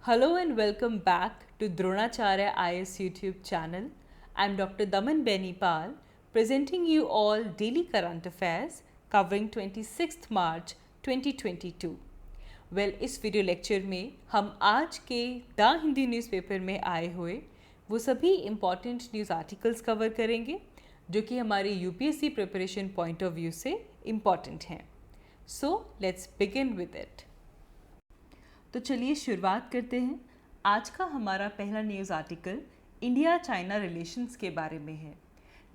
Hello and welcome back to Dronacharya IS YouTube channel. I'm Dr. Daman Benipal presenting you all daily current affairs covering 26th March 2022. इस video lecture में हम आज के the Hindi newspaper में आए हुए वो सभी इम्पॉर्टेंट न्यूज़ आर्टिकल्स कवर करेंगे जो कि हमारी UPSC preparation point of view से इम्पॉर्टेंट हैं. So let's begin with it. तो चलिए शुरुआत करते हैं. आज का हमारा पहला news article India China relations के बारे में है.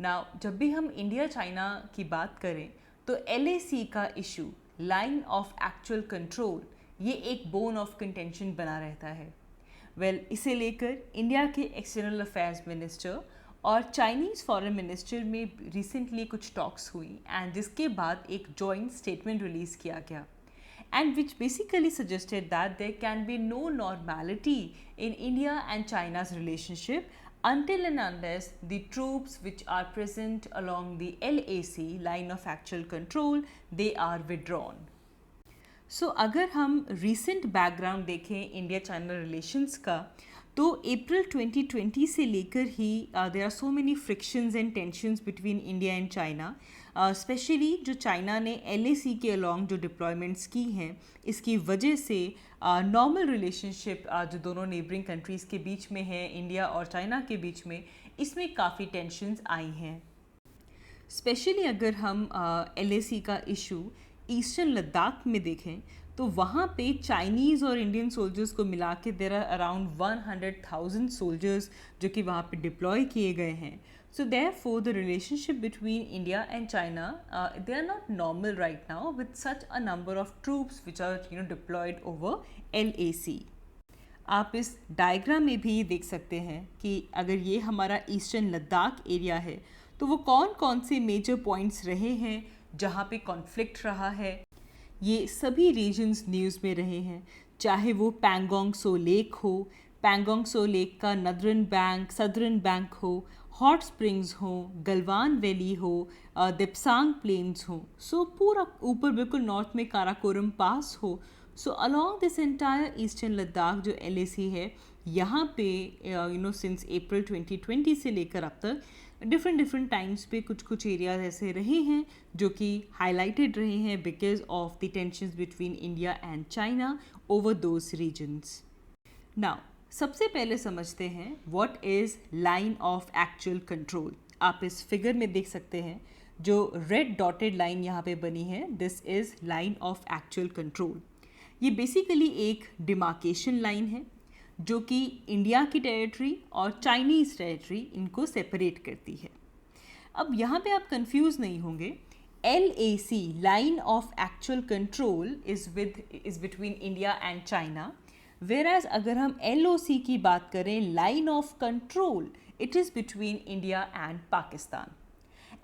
नाउ जब भी हम इंडिया चाइना की बात करें तो LAC का issue, line of actual control, ये एक बोन ऑफ कंटेंशन बना रहता है. इसे लेकर इंडिया के एक्सटर्नल अफेयर्स मिनिस्टर और चाइनीज़ फॉरेन मिनिस्टर में रिसेंटली कुछ टॉक्स हुई एंड जिसके बाद एक जॉइंट स्टेटमेंट रिलीज़ किया गया, and which basically suggested that there can be no normality in India and China's relationship until and unless the troops which are present along the LAC, line of actual control, they are withdrawn. So अगर हम recent background देखें India China relations का तो April 2020 से लेकर ही देर are so many frictions and tensions between India and China. Specially जो चाइना ने LAC के अलॉन्ग जो डिप्लॉयमेंट्स की हैं इसकी वजह से नॉर्मल रिलेशनशिप जो दोनों नेबरिंग कंट्रीज़ के बीच में है, इंडिया और चाइना के बीच में, इसमें काफ़ी टेंशंस आई हैं. स्पेशली अगर हम LAC का इशू ईस्टर्न लद्दाख में देखें तो वहाँ पे चाइनीज़ और इंडियन सोल्जर्स को मिला के देर आर अराउंड 100,000 सोल्जर्स जो कि वहाँ पे डिप्लॉय किए गए हैं. So therefore the relationship between India and China they are not normal right now with such a number of troops which are deployed over LAC. आप इस डायग्राम में भी देख सकते हैं कि अगर ये हमारा ईस्टर्न लद्दाख एरिया है तो वो कौन कौन से मेजर पॉइंट्स रहे हैं जहाँ पे कॉन्फ्लिक्ट रहा है. ये सभी रीजन्स न्यूज़ में रहे हैं, चाहे वो पैंगोंग सो लेक हो, पैंगोंग सो लेक का सदर्न बैंक हो, हॉट स्प्रिंग्स हो, गलवान वैली हो, दिप्सांग प्लेन्स हो, सो पूरा ऊपर बिल्कुल नॉर्थ में काराकोरम पास हो. So along this entire eastern Ladakh जो LAC है यहाँ पे सिंस अप्रैल 2020 से लेकर अब तक डिफरेंट टाइम्स पे कुछ एरियाज ऐसे रहे हैं जो कि हाईलाइटेड रहे हैं because of the tensions between India and China over those regions. Now सबसे पहले समझते हैं what is line of actual control. आप इस फिगर में देख सकते हैं जो रेड डॉटेड लाइन यहाँ पे बनी है, this is line of actual control. ये बेसिकली एक डिमार्केशन लाइन है जो कि इंडिया की टेरिटरी और चाइनीज़ टेरिटरी इनको सेपरेट करती है. अब यहाँ पे आप कंफ्यूज नहीं होंगे. LAC, line of actual control, is between India and China, whereas अगर हम LOC की बात करें, line of control, it is between India and Pakistan.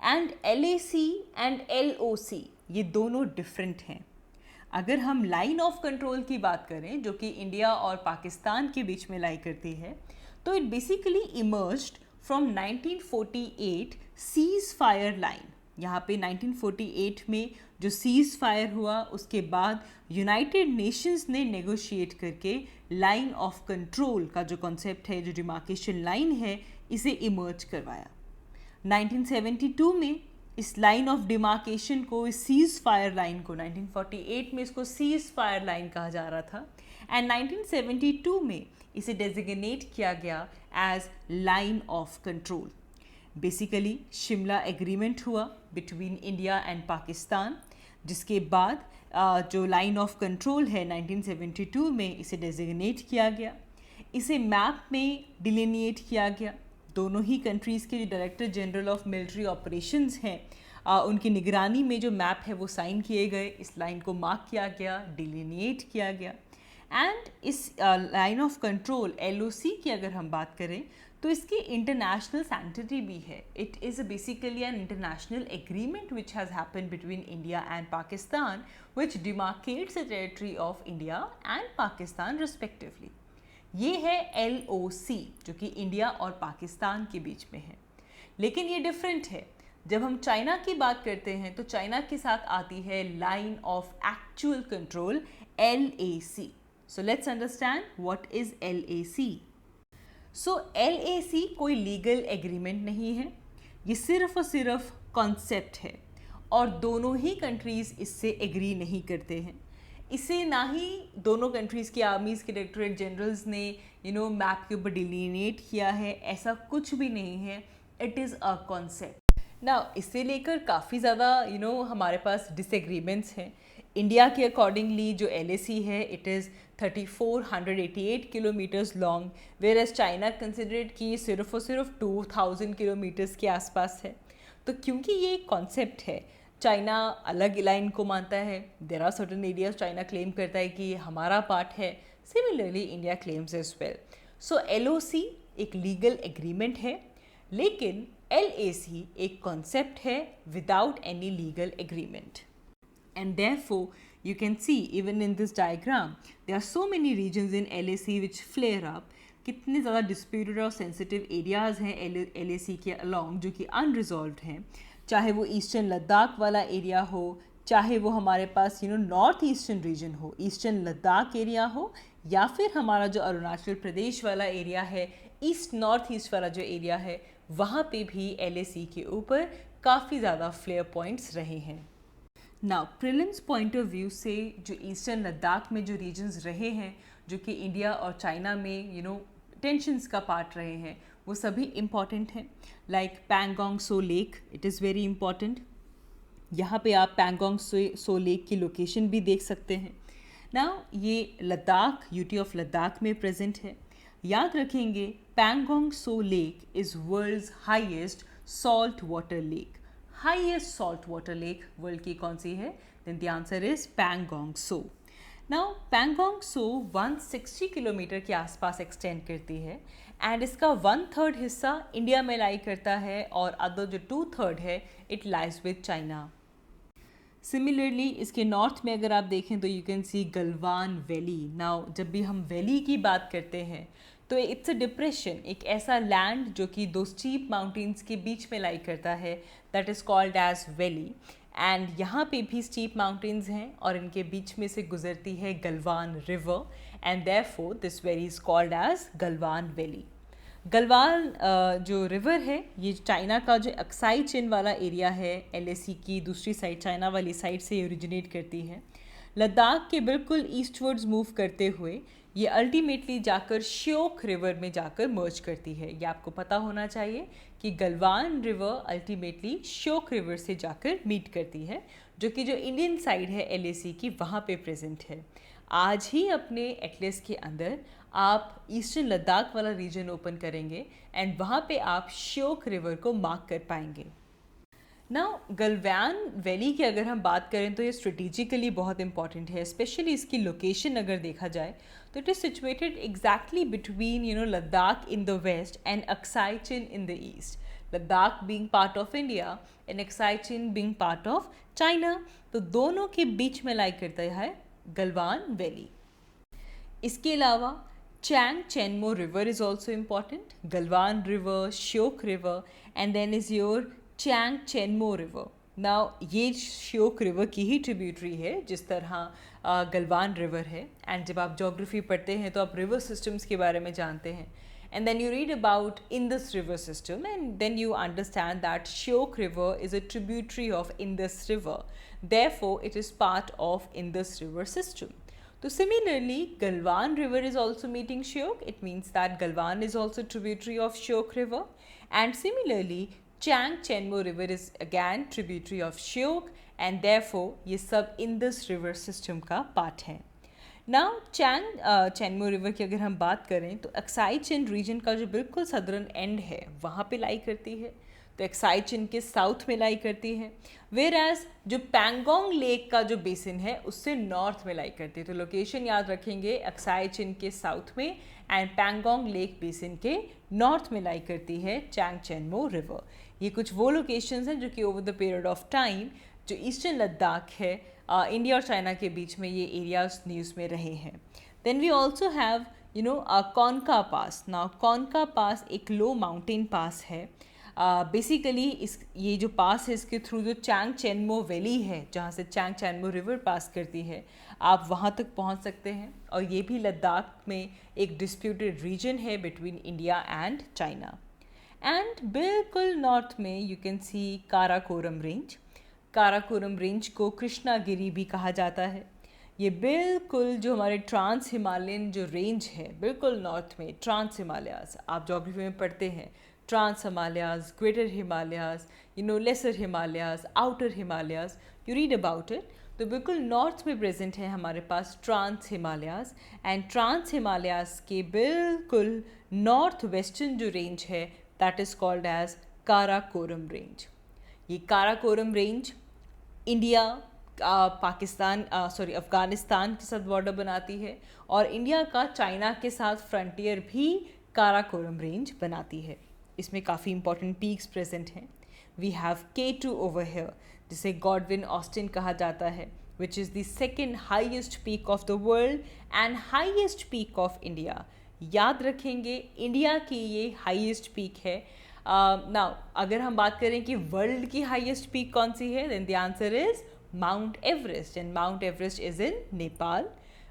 And LAC and LOC ये दोनों डिफरेंट हैं. अगर हम लाइन ऑफ कंट्रोल की बात करें जो कि इंडिया और पाकिस्तान के बीच में लाई करती है तो it basically emerged from 1948 cease fire line. यहाँ पे 1948 में जो सीज फायर हुआ उसके बाद यूनाइटेड नेशंस ने नेगोशिएट करके लाइन ऑफ कंट्रोल का जो कॉन्सेप्ट है, जो डिमार्केशन लाइन है, इसे इमर्ज करवाया. 1972 में इस लाइन ऑफ डिमार्केशन को, इस सीज फायर लाइन को, 1948 में इसको सीज फायर लाइन कहा जा रहा था एंड 1972 में इसे डेजिग्नेट किया गया as line of control. Basically Shimla agreement हुआ बिटवीन इंडिया एंड पाकिस्तान, जिसके बाद जो लाइन ऑफ कंट्रोल है 1972 में इसे डेजिग्नेट किया गया. इसे मैप में डिलिनिएट किया गया. दोनों ही कंट्रीज़ के जो director general of military operations हैं उनकी निगरानी में जो मैप है वो साइन किए गए. इस लाइन को मार्क किया गया, डिलिनिएट किया गया. एंड इस लाइन ऑफ कंट्रोल LOC की अगर हम बात करें तो इसकी इंटरनेशनल सैंक्टिटी भी है. It is basically an international agreement which has happen between India and Pakistan which demarcates the territory of India and Pakistan respectively. ये है LOC जो कि इंडिया और पाकिस्तान के बीच में है. लेकिन ये डिफरेंट है. जब हम चाइना की बात करते हैं तो चाइना के साथ आती है line of actual control LAC. So let's understand what is LAC. So LAC कोई लीगल एग्रीमेंट नहीं है, ये सिर्फ और सिर्फ कॉन्सेप्ट है और दोनों ही कंट्रीज़ इससे एग्री नहीं करते हैं. इसे ना ही दोनों कंट्रीज़ की आर्मीज़ के डायरेक्टरेट जनरल्स ने मैप के ऊपर डिलीनेट किया है, ऐसा कुछ भी नहीं है. It is a concept. ना इसे लेकर काफ़ी ज़्यादा हमारे पास डिसएग्रीमेंट्स हैं. इंडिया के अकॉर्डिंगली जो LAC है it is 3488 kilometres long, whereas China considered कि सिर्फ और सिर्फ 2000 किलोमीटर्स के आसपास है. तो क्योंकि ये एक कॉन्सेप्ट है, चाइना अलग लाइन को मानता है. There are certain areas China claim करता है कि ये हमारा पार्ट है. Similarly India claims as well. So LOC एक लीगल एग्रीमेंट है, लेकिन LAC एक कॉन्सेप्ट है without any legal agreement. And therefore, you can see even in this diagram, there are so many regions in LAC which flare up. कितने ज़्यादा disputed और sensitive areas हैं LAC के along जो कि अनरिजॉल्व्ड हैं. चाहे वो ईस्टर्न लद्दाख वाला एरिया हो, चाहे वो हमारे पास नॉर्थ ईस्टर्न रीजन हो, ईस्टर्न लद्दाख एरिया हो, या फिर हमारा जो अरुणाचल प्रदेश वाला एरिया है, ईस्ट नॉर्थ ईस्ट वाला जो एरिया है, वहाँ पे भी LAC के ऊपर काफ़ी ज़्यादा फ्लेयर पॉइंट्स रहे हैं. Now prelims point of view से जो ईस्टर्न लद्दाख में जो रीजन्स रहे हैं जो कि इंडिया और चाइना में टेंशन्स का पार्ट रहे हैं, वो सभी इम्पॉर्टेंट हैं. Like Pangong Tso lake, it is very important. यहाँ पे आप पैंगोंग सो लेक की लोकेशन भी देख सकते हैं. नाउ ये लद्दाख, यूटी ऑफ लद्दाख में प्रेजेंट है. याद रखेंगे Pangong Tso lake is world's highest salt water lake. Highest salt water lake world की कौन सी है? Then the answer is Pangong Tso. Now Pangong Tso 160 kilometre के आसपास एक्सटेंड करती है एंड इसका 1/3 हिस्सा इंडिया में लाई करता है और अदर जो 2/3 है it lies with China. Similarly इसके नॉर्थ में अगर आप देखें तो you can see Galwan valley. Now जब भी हम वैली की बात करते हैं तो इट्स अ डिप्रेशन, एक ऐसा लैंड जो कि दो स्टीप माउंटेन्स के बीच में लाई करता है, that is called as valley. And यहाँ पे भी स्टीप माउंटेन्स हैं और इनके बीच में से गुजरती है Galwan river and therefore this valley is called as Galwan valley. Galwan जो रिवर है ये चाइना का जो अक्साई चिन वाला एरिया है LAC की दूसरी साइड, चाइना वाली साइड से ओरिजिनेट करती है. लद्दाख के बिल्कुल ईस्टवर्ड्स मूव करते हुए ये अल्टीमेटली जाकर श्योक रिवर में जाकर मर्ज करती है. ये आपको पता होना चाहिए कि Galwan river ultimately Shyok river से जाकर मीट करती है, जो कि जो इंडियन साइड है LAC की वहाँ पे प्रेजेंट है. आज ही अपने एटलस के अंदर आप ईस्टर्न लद्दाख वाला रीजन ओपन करेंगे एंड वहाँ पे आप श्योक रिवर को मार्क कर पाएंगे. नाउ गलवान वैली की अगर हम बात करें तो ये स्ट्रेटिजिकली बहुत इंपॉर्टेंट है, स्पेशली इसकी लोकेशन अगर देखा जाए तो it is situated exactly between Ladakh in the west and Aksai Chin in the east. Ladakh being part of India and Aksai Chin being part of China, तो दोनों के बीच में लाई करता है गलवान वैली. इसके अलावा Chang Chenmo river is also important. Galwan river, Shyok river and then is your Chang Chenmo river. Now ये Shyok river की ही ट्रिब्यूटरी है जिस तरह गलवान रिवर है. एंड जब आप ज्योग्राफी पढ़ते हैं तो आप रिवर सिस्टम्स के बारे में जानते हैं and then you read about Indus River system and then you understand that Shyok River is a tributary of Indus River, therefore it is part of Indus River system. So similarly Galwan River is also meeting Shyok, it means that Galwan is also tributary of Shyok River, and similarly Chang Chenmo River is again tributary of Shyok and therefore ये सब Indus River system का part है. Now Chenmo river की अगर हम बात करें तो अक्साई चिन रीजन का जो बिल्कुल सदर्न एंड है वहाँ पे लाई करती है, तो अक्साई चिन के साउथ में लाई करती है, वेयर एज जो पैंगोंग लेक का जो बेसिन है उससे नॉर्थ में लाई करती है. तो लोकेशन याद रखेंगे, अक्साई चिन के साउथ में एंड पैंगोंग लेक बेसिन के नॉर्थ में लाई करती है चैंग चेनमो रिवर. ये कुछ वो लोकेशंस हैं जो कि over the period of time जो ईस्टर्न लद्दाख है इंडिया और चाइना के बीच में ये एरियाज न्यूज़ में रहे हैं. Then we also have Konka pass. Now Konka pass एक लो माउंटेन पास है बेसिकली ये जो पास है इसके थ्रू जो चैंग चेनमो वैली है जहाँ से चैंग चेनमो रिवर पास करती है, आप वहाँ तक पहुँच सकते हैं। और ये भी लद्दाख में एक डिस्प्यूटेड रीजन है between India and China. And बिल्कुल नॉर्थ में you can see Karakoram range. Karakoram range को कृष्णागिरी भी कहा जाता है। ये बिल्कुल जो हमारे ट्रांस हिमालयन जो रेंज है बिल्कुल नॉर्थ में, ट्रांस हिमालयाज आप ज्योग्राफी में पढ़ते हैं, trans Himalayas, greater Himalayas, lesser Himalayas, outer Himalayas, you read about it. तो बिल्कुल नॉर्थ में प्रेजेंट है हमारे पास trans Himalayas. And trans Himalayas के बिल्कुल नॉर्थ वेस्टर्न जो रेंज है that is called as Karakoram range. ये काराकोरम रेंज इंडिया पाकिस्तान अफ़गानिस्तान के साथ बॉर्डर बनाती है और इंडिया का चाइना के साथ फ्रंटियर भी काराकोरम रेंज बनाती है। इसमें काफ़ी इंपॉर्टेंट पीक्स प्रेजेंट हैं। We have K2 over here जिसे गॉडविन ऑस्टिन कहा जाता है, which is the second highest peak of the world and highest peak of India. याद रखेंगे इंडिया की ये हाईएस्ट पीक है। नाउ अगर हम बात करें कि वर्ल्ड की हाईएस्ट पीक कौन सी है, then the answer is mount Everest and mount Everest is in Nepal.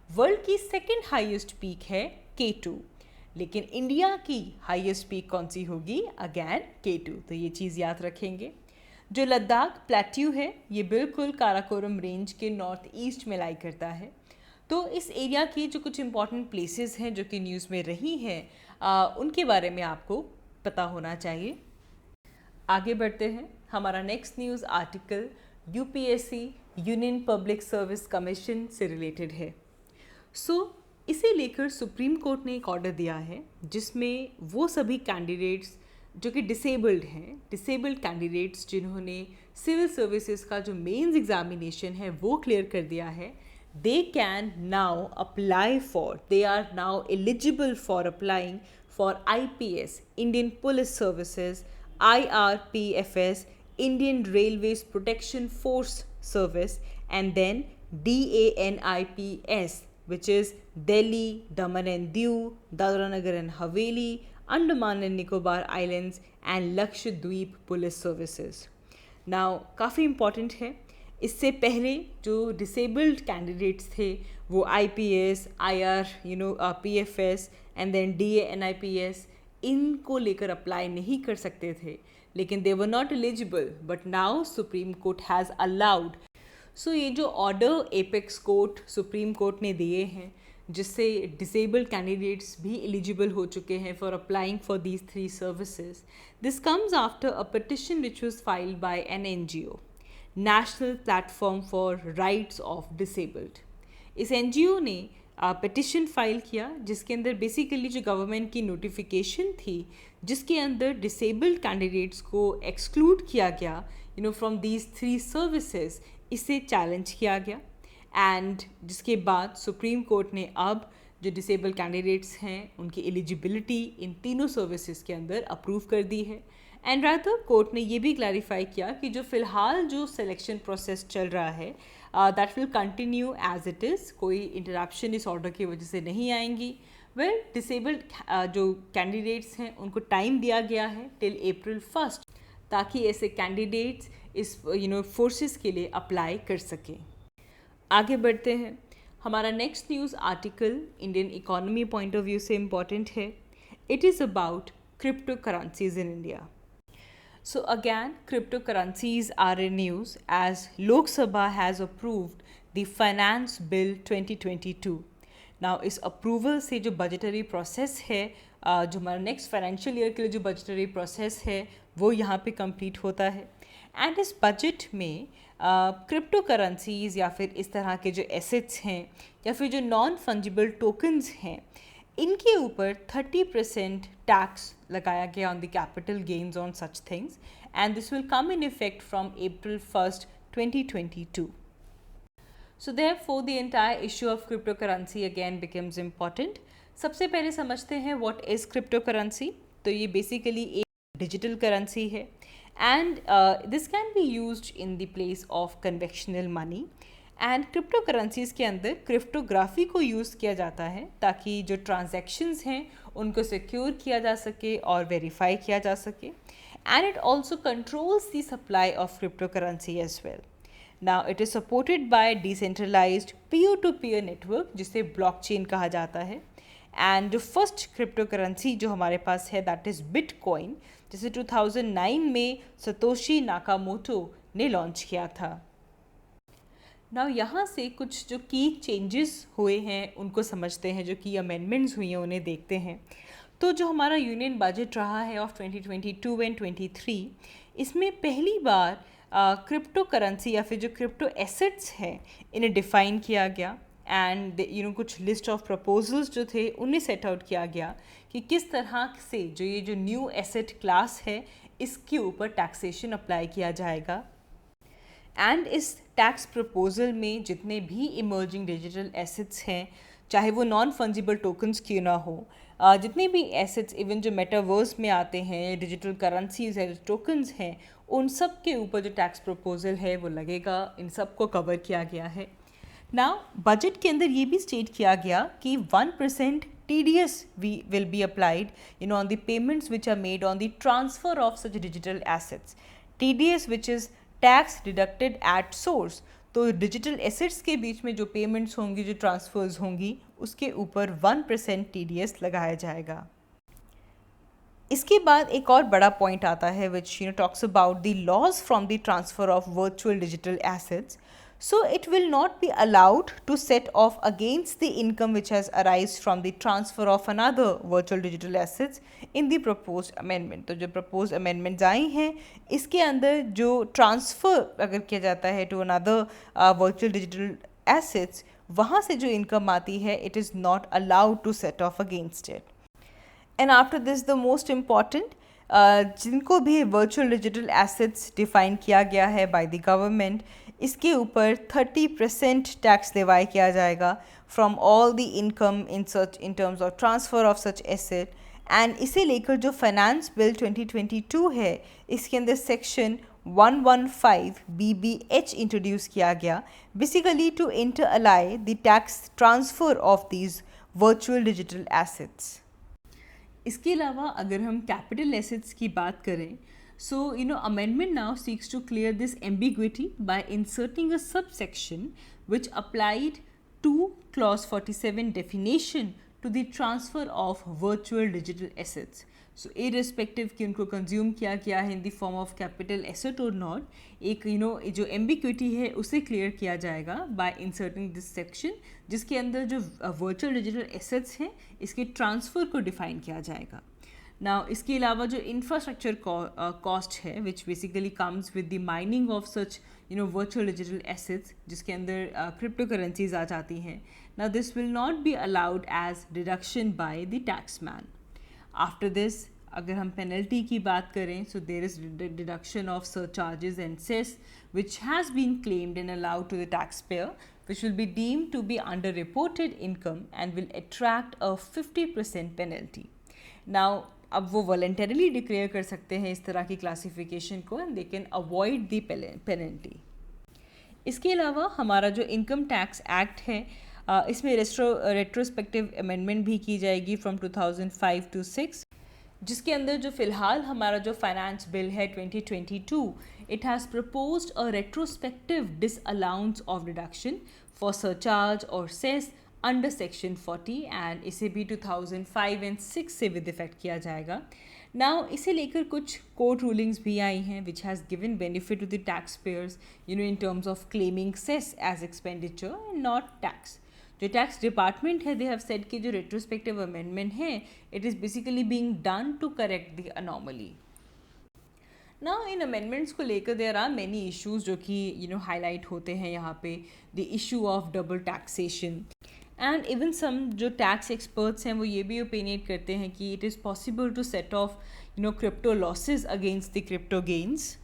World की सेकेंड हाईएस्ट पीक है K2, लेकिन इंडिया की हाईएस्ट पीक कौन सी होगी, अगैन K2। तो ये चीज़ याद रखेंगे। जो लद्दाख प्लेट्यू है ये बिल्कुल काराकोरम रेंज के नॉर्थ ईस्ट में लाई करता है। तो इस एरिया की जो कुछ इंपॉर्टेंट प्लेसेस हैं जो कि न्यूज़ में रही हैं उनके बारे में आपको पता होना चाहिए। आगे बढ़ते हैं। हमारा next news article UPSC union public service commission से रिलेटेड है। इसे लेकर सुप्रीम कोर्ट ने एक ऑर्डर दिया है जिसमें वो सभी कैंडिडेट्स जो कि डिसेबल्ड कैंडिडेट्स जिन्होंने सिविल सर्विसेज का जो मेंस एग्जामिनेशन है वो क्लियर कर दिया है, they can now apply for, they are now eligible for applying for IPS, Indian Police Services, IRPFS, Indian Railways Protection Force Service, and then DANIPS, which is Delhi, Daman and Diu, Dadra Nagar and Haveli, Andaman and Nicobar Islands, and Lakshadweep Police Services. Now, काफ़ी important है। इससे पहले जो disabled candidates थे वो IPS, IR, PFS and then DANIPS इनको लेकर apply नहीं कर सकते थे, लेकिन they were not eligible, but now supreme court has allowed. So ये जो order apex court supreme court ने दिए हैं जिससे डिसेबल्ड कैंडिडेट्स भी एलिजिबल हो चुके हैं for applying for these 3 services, this comes after a petition which was filed by an NGO, national platform for rights of disabled. इस NGO ने पिटिशन फाइल किया जिसके अंदर बेसिकली जो गवर्नमेंट की नोटिफिकेशन थी जिसके अंदर डिसेबल्ड कैंडिडेट्स को एक्सक्लूड किया गया फ्रॉम दीज 3 सर्विसेज, इसे चैलेंज किया गया। एंड जिसके बाद सुप्रीम कोर्ट ने अब जो डिसेबल्ड कैंडिडेट्स हैं उनकी एलिजिबिलिटी इन तीनों सर्विसेज के अंदर अप्रूव कर दी है। एंड रादर कोर्ट ने ये भी क्लैरिफाई किया कि जो फ़िलहाल जो सिलेक्शन प्रोसेस चल रहा है that will continue as it is, कोई इंटरप्शन इस ऑर्डर की वजह से नहीं आएंगी। वेल डिसेबल्ड जो कैंडिडेट्स हैं उनको टाइम दिया गया है टिल April 1 ताकि ऐसे कैंडिडेट्स इस फोर्सेस के लिए अप्लाई कर सकें। आगे बढ़ते हैं। हमारा next news article Indian economy point of view से इम्पॉर्टेंट है। It is about crypto currencies in India. So again, cryptocurrencies are in news as Lok Sabha has approved the Finance Bill 2022. Now इस approval से जो budgetary process है जो हमारा next financial year के लिए जो बजटरी प्रोसेस है वो यहाँ पे कंप्लीट होता है। एंड इस बजट में क्रिप्टो करेंसीज या फिर इस तरह के जो एसेट्स हैं या फिर जो नॉन फंजिबल टोकन्स हैं इनके ऊपर 30% टैक्स लगाया गया on the capital gains on such things, and this will come in effect from April 1, 2022. So therefore the entire issue of cryptocurrency again becomes important. सबसे पहले समझते हैं what is cryptocurrency। तो ये बेसिकली एक डिजिटल करेंसी है and this can be used in the place of convectional money. And crypto currencies के अंदर क्रिप्टोग्राफी को यूज़ किया जाता है ताकि जो ट्रांजैक्शंस हैं उनको सिक्योर किया जा सके और वेरीफाई किया जा सके। and it also controls the supply of cryptocurrency as well. Now it is supported by decentralized peer-to-peer network जिसे blockchain कहा जाता है, and the first cryptocurrency जो हमारे पास है that is Bitcoin, जिसे 2009 में सतोशी नाकामोटो ने लॉन्च किया था. नाउ यहाँ से कुछ जो की चेंजेस हुए हैं उनको समझते हैं, जो की अमेंडमेंट्स हुई हैं उन्हें देखते हैं. तो जो हमारा यूनियन बजट रहा है ऑफ 2022 एंड 23, इसमें पहली बार क्रिप्टो करेंसी या फिर जो क्रिप्टो एसेट्स हैं इन्हें डिफ़ाइन किया गया, एंड कुछ लिस्ट ऑफ प्रपोजल्स जो थे उन्हें सेट आउट किया गया कि किस तरह से ये जो न्यू एसेट क्लास है इसके ऊपर टैक्सेशन अप्लाई किया जाएगा. एंड इस टैक्स प्रपोजल में जितने भी इमर्जिंग डिजिटल एसेट्स हैं, चाहे वो नॉन फंजिबल टोकन्स क्यों ना हो, जितने भी एसेट्स इवन जो मेटावर्स में आते हैं, डिजिटल करेंसीज है, टोकन्स हैं, उन सब के ऊपर जो टैक्स प्रपोजल है वो लगेगा. इन सब को कवर किया गया है. नाउ बजट के अंदर ये भी स्टेट किया गया कि 1% TDS will be applied on the payments which are made on the transfer of such digital assets. TDS which is tax deducted at source. तो डिजिटल एसेट्स के बीच में जो पेमेंट्स होंगी, जो ट्रांसफर्स होंगी, उसके ऊपर 1% TDS लगाया जाएगा. इसके बाद एक और बड़ा पॉइंट आता है which talks about the laws from the transfer of virtual digital assets. So it will not be allowed to set off against the income which has arised from the transfer of another virtual digital assets in the proposed amendment. तो जो proposed amendments आई हैं इसके अंदर जो transfer अगर किया जाता है to another virtual digital assets, वहाँ से जो income आती है it is not allowed to set off against it. And after this the most important, जिनको भी virtual digital assets define किया गया है by the government, इसके ऊपर 30% टैक्स लेवाई किया जाएगा from all the income in terms of transfer of such asset. And इसे लेकर जो फाइनेंस बिल 2022 है इसके अंदर सेक्शन 115 BBH इंट्रोड्यूस किया गया, basically to inter alia the tax transfer of these virtual digital assets. इसके अलावा अगर हम कैपिटल एसेट्स की बात करें, so amendment now seeks to clear this ambiguity by inserting a subsection which applied to clause 47 definition to the transfer of virtual digital assets. So irrespective कि उनको consume किया गया है in the form of capital asset or not, एक जो ambiguity है उसे clear किया जाएगा by inserting this section, जिसके अंदर जो virtual digital assets हैं इसके transfer को define किया जाएगा. Now इसके अलावा जो infrastructure cost है which basically comes with the mining of such virtual digital assets, जिसके अंदर cryptocurrencies आ जाती हैं. Now this will not be allowed as deduction by the taxman. After this अगर हम penalty की बात करें, so there is deduction of surcharges and cess which has been claimed and allowed to the taxpayer, which will be deemed to be underreported income and will attract a 50% penalty. Now अब वो voluntarily declare कर सकते हैं इस तरह की classification को, and they can avoid the penalty. इसके अलावा हमारा जो इनकम टैक्स एक्ट है इसमें रेट्रोस्पेक्टिव अमेंडमेंट भी की जाएगी फ्रॉम 2005 to 6, जिसके अंदर जो फ़िलहाल हमारा जो फाइनेंस बिल है 2022, it has proposed a retrospective disallowance of deduction for surcharge और सेस अंडर सेक्शन 40, एंड इसे भी 2005 एंड 6 से विद इफेक्ट किया जाएगा. नाउ इसे लेकर कुछ कोर्ट रूलिंग्स भी आई हैं which has given benefit to the tax payers in terms of claiming cess as expenditure and not tax. जो टैक्स डिपार्टमेंट है दे हैव सेड कि जो रेट्रोस्पेक्टिव अमेंडमेंट है it is basically being done to correct the anomaly. Now इन amendments को लेकर there are many issues जो कि हाईलाइट होते हैं यहाँ पे. The issue of double taxation, and even some जो टैक्स एक्सपर्ट्स हैं वो ये भी ओपिनियट करते हैं कि it is possible to set off crypto losses against the crypto gains.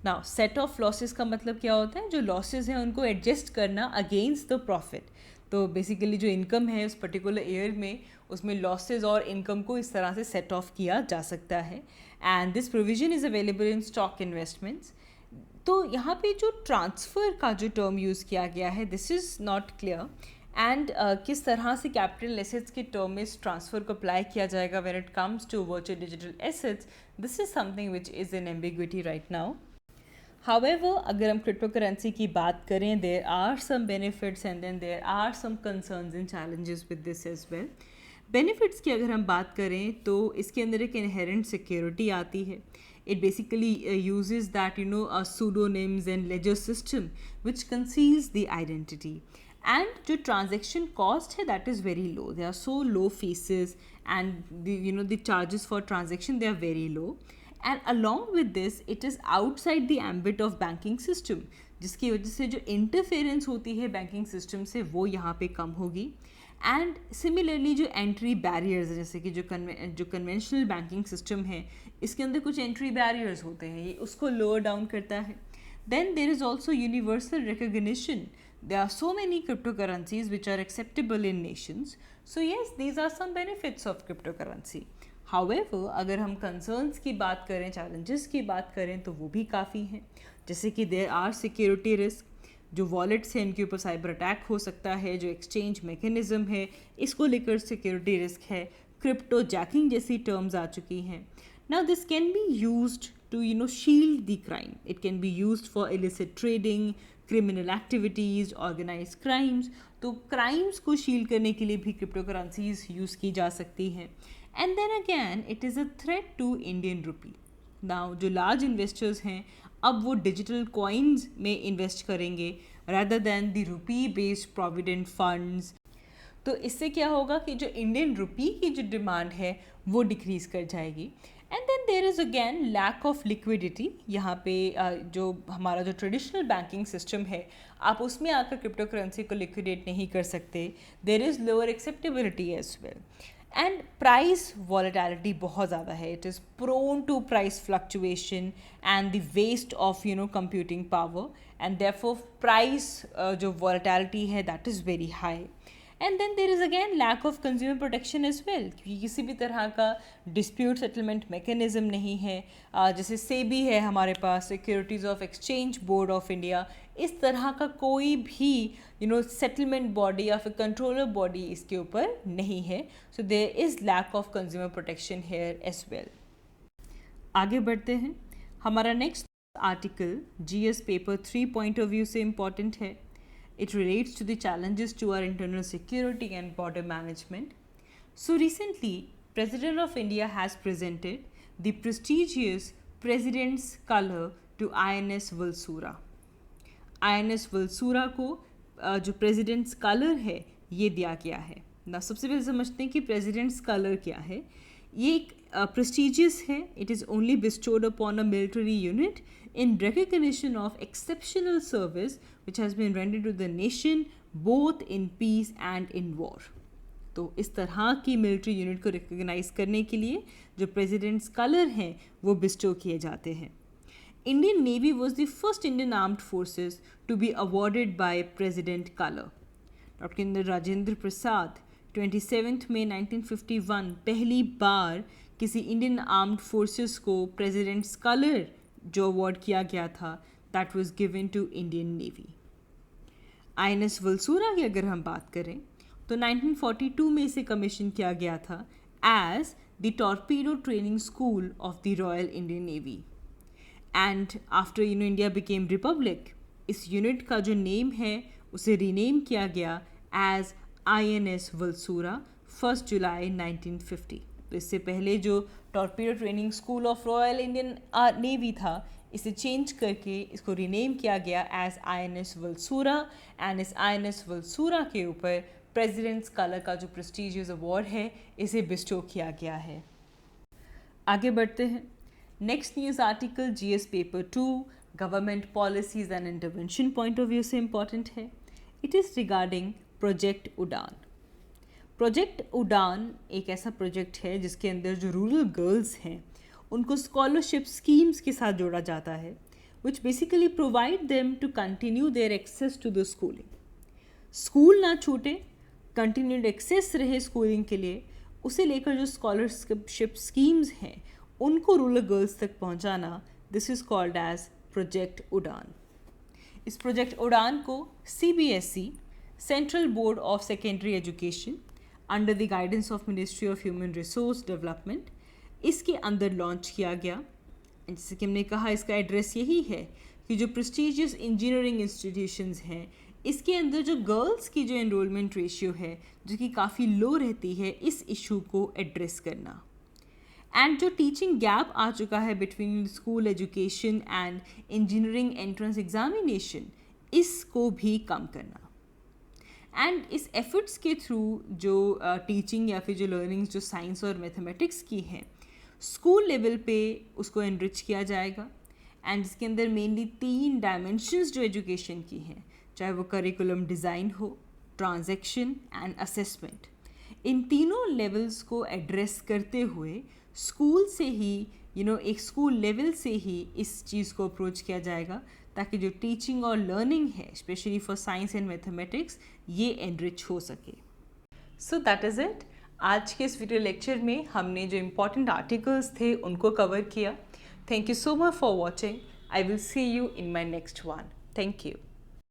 Now set off losses का मतलब क्या होता है? जो लॉसेज हैं उनको एडजस्ट करना अगेंस्ट द प्रॉफिट. तो बेसिकली जो इनकम है उस पर्टिकुलर ईयर में उसमें लॉसेज और इनकम को इस तरह से सेट ऑफ किया जा सकता है, and this provision is available in stock investments. तो यहाँ पे जो ट्रांसफ़र का जो टर्म यूज़ किया गया है this is not clear, and किस तरह से कैपिटल एसेट्स के टर्म में इस ट्रांसफ़र को अप्लाई किया जाएगा when it comes to virtual digital assets, this is something which is in ambiguity right now. However, अगर हम क्रिप्टो करेंसी की बात करें, there are some benefits and then there are some concerns and challenges with this as well. Benefits की अगर हम बात करें तो इसके अंदर एक इनहेरेंट सिक्योरिटी आती है. It basically uses that pseudonyms and ledger system which conceals the identity. And जो transaction cost है that is very low. They are so low fees and the charges for transaction they are very low. And along with this it is outside the ambit of banking system, जिसकी वजह से जो interference होती है banking system से वो यहाँ पे कम होगी. एंड सिमिलरली जो एंट्री बैरियर्स है, जैसे कि जो कन्वेंशनल बैंकिंग सिस्टम है इसके अंदर कुछ एंट्री बैरियर्स होते हैं, ये उसको लोअर डाउन करता है. Then there is also universal recognition. There are so many crypto currencies which are acceptable in nations. So yes, these are some benefits of crypto currency. However, अगर हम concerns की बात करें, चैलेंजेस की बात करें, तो वो भी काफ़ी हैं. जैसे कि देर आर सिक्योरिटी रिस्क. जो वॉलेट्स हैं इनके ऊपर साइबर अटैक हो सकता है. जो एक्सचेंज मैकेनिज्म है इसको लेकर सिक्योरिटी रिस्क है. क्रिप्टो जैकिंग जैसी टर्म्स आ चुकी हैं. Now this can be used to shield the crime. It can be used for illicit trading, criminal activities, organize crimes. तो क्राइम्स को शील्ड करने के लिए भी क्रिप्टो करेंसीज यूज़ की जा सकती हैं. And then again it is a threat to Indian rupee. Now जो लार्ज इन्वेस्टर्स हैं अब वो डिजिटल कॉइन्स में इन्वेस्ट करेंगे rather than the rupee based provident funds. तो इससे क्या होगा कि जो इंडियन रुपी की जो डिमांड है वो डिक्रीज़ कर जाएगी. And then there is again lack of liquidity. यहाँ पे जो हमारा जो ट्रेडिशनल बैंकिंग सिस्टम है आप उसमें आकर क्रिप्टो करेंसी को लिक्विडेट नहीं कर सकते. There is lower acceptability as well. And price volatility बहुत ज़्यादा है. It is prone to price fluctuation and the waste of computing power. And therefore price जो वॉलेटिलिटी है that is very high. And then there is again lack of consumer protection as well, क्योंकि किसी भी तरह का dispute settlement mechanism नहीं है. जैसे सेबी है हमारे पास, securities of exchange board of India, इस तरह का कोई भी सेटलमेंट बॉडी या फिर कंट्रोलर बॉडी इसके ऊपर नहीं है. So there is lack of consumer protection here as well. आगे बढ़ते हैं. हमारा next article GS paper 3 point of view से इम्पॉर्टेंट है. It relates to the challenges to our internal security and border management. So recently, President of India has presented the prestigious President's Color to INS Valsura. INS Valsura को जो President's Color है ये दिया गया है. ना सबसे पहले समझते हैं कि President's Color क्या है. ये एक prestigious है. It is only bestowed upon a military unit in recognition of exceptional service which has been rendered to the nation both in peace and in war. तो इस तरह की मिलिट्री यूनिट को रिकग्नाइज करने के लिए जो प्रेसिडेंट्स कलर हैं वो बिस्टो किए जाते हैं. Indian navy was the first Indian armed forces to be awarded by president colour. Doctor Rajendra Prasad 27 मई 1951 पहली बार किसी इंडियन आर्म्ड फोर्सेस को प्रेसिडेंट्स कलर जो अवार्ड किया गया था that was given to Indian navy. INS Valsura की अगर हम बात करें तो 1942 में इसे कमीशन किया गया था as the torpedo training school of the royal Indian navy. And after India became republic इस यूनिट का जो नेम है उसे रीनेम किया गया एज INS वल्सूरा 1 जुलाई 1950. तो इससे पहले जो torpedo training school of royal Indian navy था इसे चेंज करके इसको रीनेम किया गया एज INS वल्सूरा. एंड इस INS वल्सूरा के ऊपर प्रेसिडेंट्स कलर का जो प्रेस्टिजियस अवार्ड है इसे बिस्टो किया गया है. आगे बढ़ते हैं. Next news article GS paper 2 government policies and intervention point of view से इम्पॉर्टेंट है. इट इज़ रिगार्डिंग प्रोजेक्ट उड़ान. प्रोजेक्ट उड़ान एक ऐसा प्रोजेक्ट है जिसके अंदर जो रूरल गर्ल्स हैं उनको स्कॉलरशिप स्कीम्स के साथ जोड़ा जाता है which basically provide them to continue their access to the schooling. School ना छूटे, कंटिन्यूड एक्सेस रहे स्कूलिंग के लिए, उसे लेकर जो स्कॉलरशिप स्कीम्स हैं उनको रूरल गर्ल्स तक पहुंचाना, this is called as project Udaan. इस प्रोजेक्ट उड़ान को CBSE central board of secondary education under the guidance of ministry of human resource development इसके अंदर लॉन्च किया गया। जैसे कि हमने कहा, इसका एड्रेस यही है कि जो प्रेस्टिजियस इंजीनियरिंग इंस्टीट्यूशंस हैं, इसके अंदर जो गर्ल्स की जो एनरोलमेंट रेशियो है जो कि काफ़ी लो रहती है, इस इशू को एड्रेस करना। एंड जो टीचिंग गैप आ चुका है between school education and engineering entrance examination, इसको भी कम करना। एंड इस एफर्ट्स के थ्रू जो टीचिंग या फिर जो लर्निंग्स जो साइंस और मैथमेटिक्स की हैं, स्कूल लेवल पे उसको एनरिच किया जाएगा। एंड इसके अंदर मेनली 3 डायमेंशंस जो एजुकेशन की हैं, चाहे वो करिकुलम डिज़ाइन हो, ट्रांजैक्शन एंड असेसमेंट, इन तीनों लेवल्स को एड्रेस करते हुए स्कूल से ही एक स्कूल लेवल से ही इस चीज़ को अप्रोच किया जाएगा, ताकि जो टीचिंग और लर्निंग है specially for science and mathematics, ये एनरिच हो सके। So that is it. आज के इस वीडियो लेक्चर में हमने जो इम्पॉर्टेंट आर्टिकल्स थे उनको कवर किया। Thank you so much for watching. I will see you in my next one. Thank you.